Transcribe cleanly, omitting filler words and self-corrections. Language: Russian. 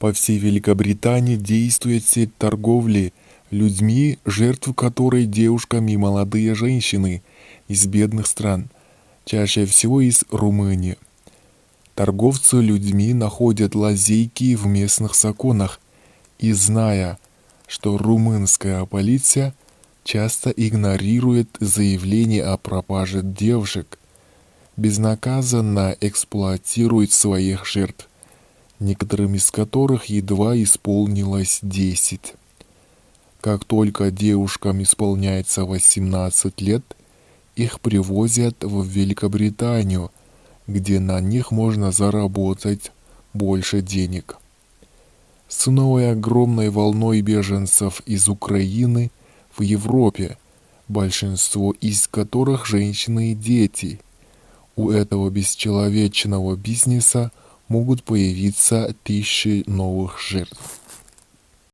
По всей Великобритании действует сеть торговли людьми, жертв которой девушками и молодые женщины из бедных стран, чаще всего из Румынии. Торговцы людьми находят лазейки в местных законах и, зная, что румынская полиция часто игнорирует заявления о пропаже девушек, безнаказанно эксплуатирует своих жертв, некоторым из которых едва исполнилось 10. Как только девушкам исполняется 18 лет, их привозят в Великобританию, где на них можно заработать больше денег. С новой огромной волной беженцев из Украины в Европе, большинство из которых женщины и дети, у этого бесчеловечного бизнеса могут появиться тысячи новых жертв.